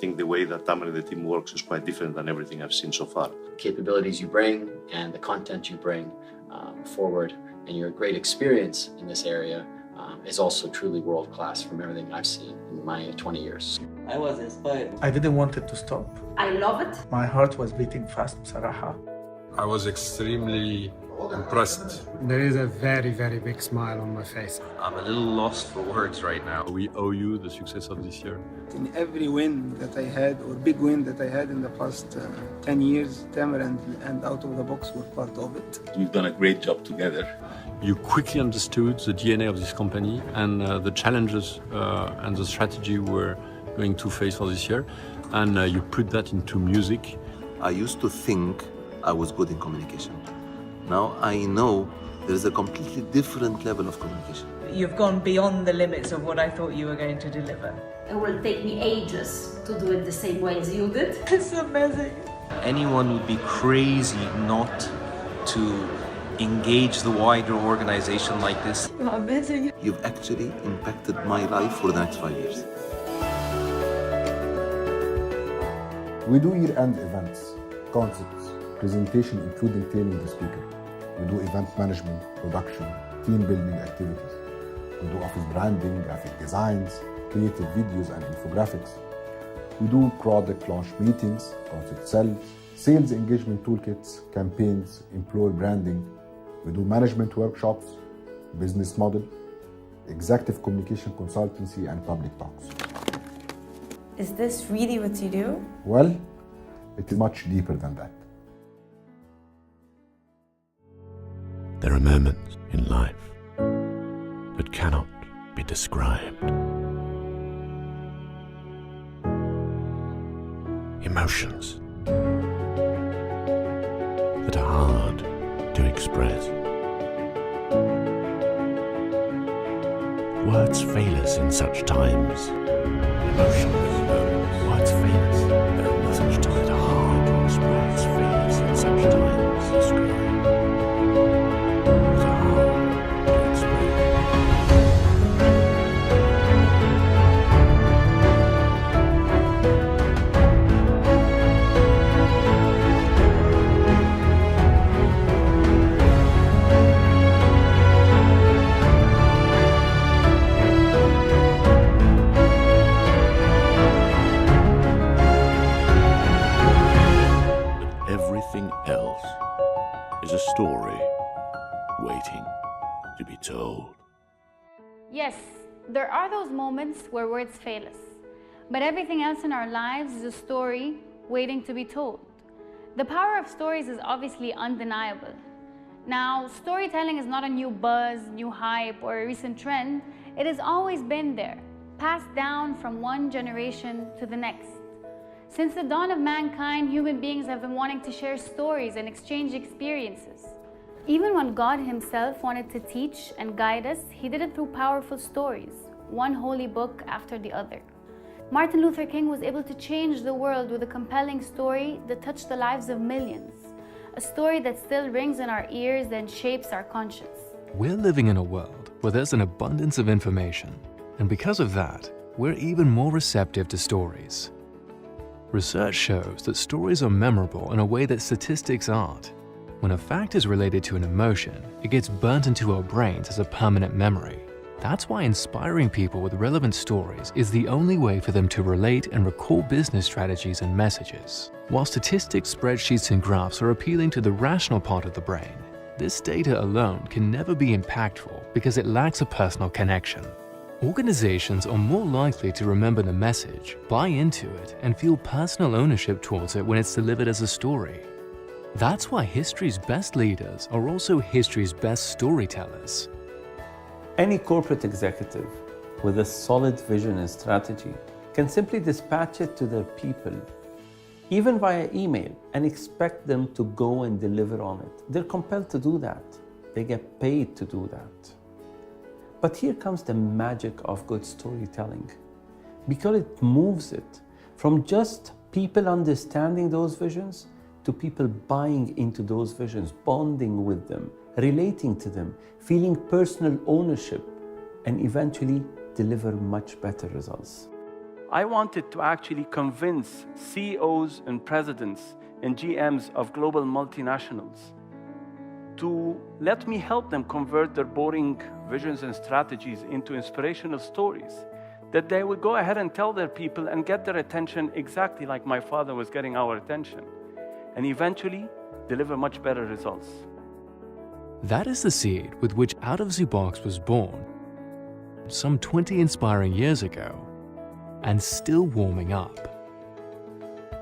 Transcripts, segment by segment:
think the way that Tamer and the team works is quite different than everything I've seen so far. Capabilities you bring and the content you bring forward, and your great experience in this area is also truly world-class from everything I've seen in my 20 years. I was inspired. I didn't want it to stop. I love it. My heart was beating fast, بصراحة. I was extremely impressed. There is a very, very big smile on my face. I'm a little lost for words right now. We owe you the success of this year. In every win that I had, or big win that I had in the past 10 years, Tamer and Out of the Box were part of it. We've done a great job together. You quickly understood the DNA of this company and the challenges and the strategy we're going to face for this year. And you put that into music. I used to think I was good in communication. Now I know there is a completely different level of communication. You've gone beyond the limits of what I thought you were going to deliver. It will take me ages to do it the same way as you did. It's amazing. Anyone would be crazy not to engage the wider organization like this. You're amazing. You've actually impacted my life for the next 5 years. We do year-end events, concepts, presentation including training the speaker. We do event management, production, team building activities. We do office branding, graphic designs, creative videos and infographics. We do product launch meetings, concept sales engagement toolkits, campaigns, employer branding. We do management workshops, business model, executive communication consultancy, and public talks. Is this really what you do? Well, it is much deeper than that. There are moments in life that cannot be described. Emotions that are hard to express. Words fail us in such times. Emotions, words fail us in such times. That are hard to express. Fail us in such times. Describe. Everything else is a story waiting to be told. Yes, there are those moments where words fail us, but everything else in our lives is a story waiting to be told. The power of stories is obviously undeniable. Now, storytelling is not a new buzz, new hype, or a recent trend. It has always been there, passed down from one generation to the next. Since the dawn of mankind, human beings have been wanting to share stories and exchange experiences. Even when God himself wanted to teach and guide us, he did it through powerful stories, one holy book after the other. Martin Luther King was able to change the world with a compelling story that touched the lives of millions. A story that still rings in our ears and shapes our conscience. We're living in a world where there's an abundance of information, and because of that, we're even more receptive to stories. Research shows that stories are memorable in a way that statistics aren't. When a fact is related to an emotion, it gets burnt into our brains as a permanent memory. That's why inspiring people with relevant stories is the only way for them to relate and recall business strategies and messages. While statistics, spreadsheets, and graphs are appealing to the rational part of the brain, this data alone can never be impactful because it lacks a personal connection. Organizations are more likely to remember the message, buy into it, and feel personal ownership towards it when it's delivered as a story. That's why history's best leaders are also history's best storytellers. Any corporate executive with a solid vision and strategy can simply dispatch it to their people, even via email, and expect them to go and deliver on it. They're compelled to do that. They get paid to do that. But here comes the magic of good storytelling, because it moves it from just people understanding those visions to people buying into those visions, bonding with them, relating to them, feeling personal ownership, and eventually deliver much better results. I wanted to actually convince CEOs and presidents and GMs of global multinationals to let me help them convert their boring visions and strategies into inspirational stories that they would go ahead and tell their people and get their attention exactly like my father was getting our attention, and eventually deliver much better results. That is the seed with which Out of the Box was born some 20 inspiring years ago, and still warming up.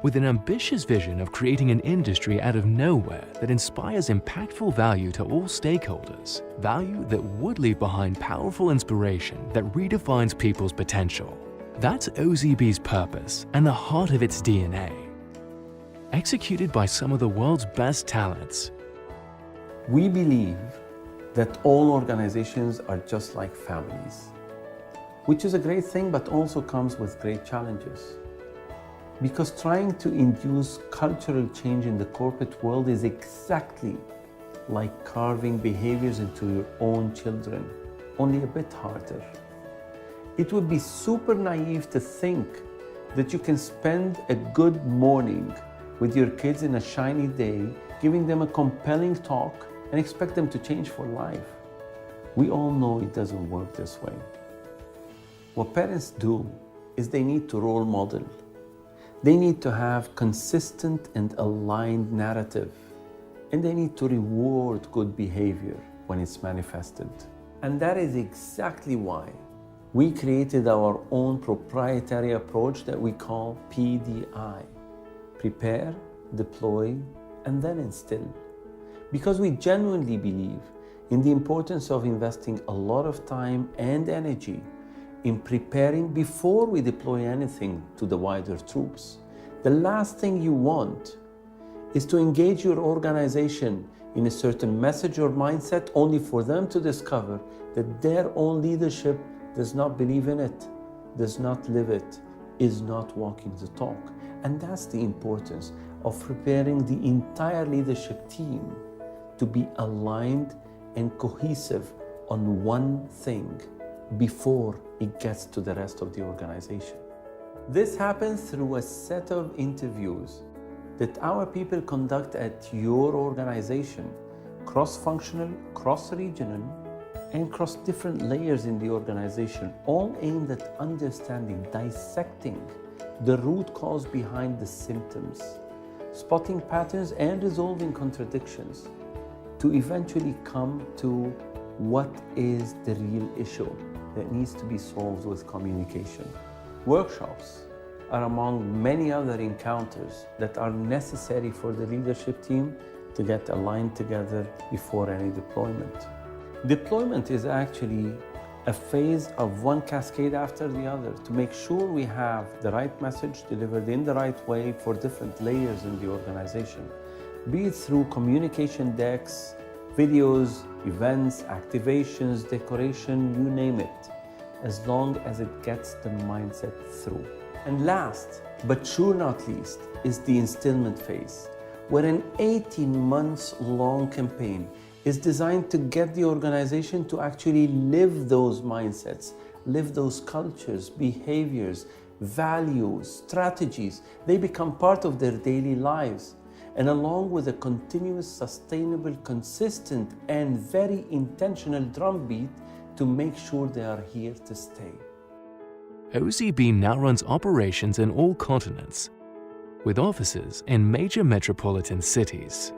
With an ambitious vision of creating an industry out of nowhere that inspires impactful value to all stakeholders, value that would leave behind powerful inspiration that redefines people's potential. That's OZB's purpose and the heart of its DNA. Executed by some of the world's best talents. We believe that all organizations are just like families, which is a great thing, but also comes with great challenges. Because trying to induce cultural change in the corporate world is exactly like carving behaviors into your own children, only a bit harder. It would be super naive to think that you can spend a good morning with your kids in a shiny day, giving them a compelling talk, and expect them to change for life. We all know it doesn't work this way. What parents do is they need to role model. They need to have consistent and aligned narrative, and they need to reward good behavior when it's manifested. And that is exactly why we created our own proprietary approach that we call PDI. Prepare, deploy, and then instill. Because we genuinely believe in the importance of investing a lot of time and energy in preparing before we deploy anything to the wider troops. The last thing you want is to engage your organization in a certain message or mindset only for them to discover that their own leadership does not believe in it, does not live it, is not walking the talk. And that's the importance of preparing the entire leadership team to be aligned and cohesive on one thing before it gets to the rest of the organization. This happens through a set of interviews that our people conduct at your organization, cross-functional, cross-regional, and cross different layers in the organization, all aimed at understanding, dissecting the root cause behind the symptoms, spotting patterns and resolving contradictions to eventually come to what is the real issue that needs to be solved with communication. Workshops are among many other encounters that are necessary for the leadership team to get aligned together before any deployment. Deployment is actually a phase of one cascade after the other to make sure we have the right message delivered in the right way for different layers in the organization, be it through communication decks, videos, events, activations, decoration, you name it, as long as it gets the mindset through. And last, but sure not least, is the instillment phase, where an 18 months long campaign is designed to get the organization to actually live those mindsets, live those cultures, behaviors, values, strategies. They become part of their daily lives. And along with a continuous, sustainable, consistent, and very intentional drumbeat to make sure they are here to stay. OZB now runs operations in all continents, with offices in major metropolitan cities.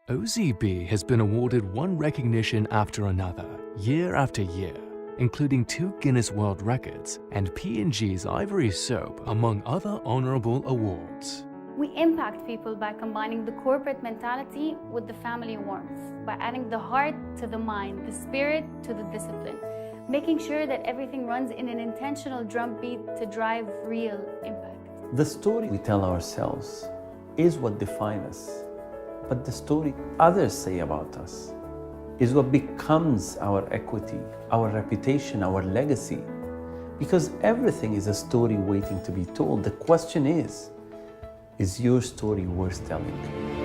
OZB has been awarded one recognition after another, year after year, including 2 Guinness World Records and P&G's Ivory Soap, among other honorable awards. We impact people by combining the corporate mentality with the family warmth, by adding the heart to the mind, the spirit to the discipline, making sure that everything runs in an intentional drumbeat to drive real impact. The story we tell ourselves is what defines us, but the story others say about us is what becomes our equity, our reputation, our legacy. Because everything is a story waiting to be told. The question is your story worth telling?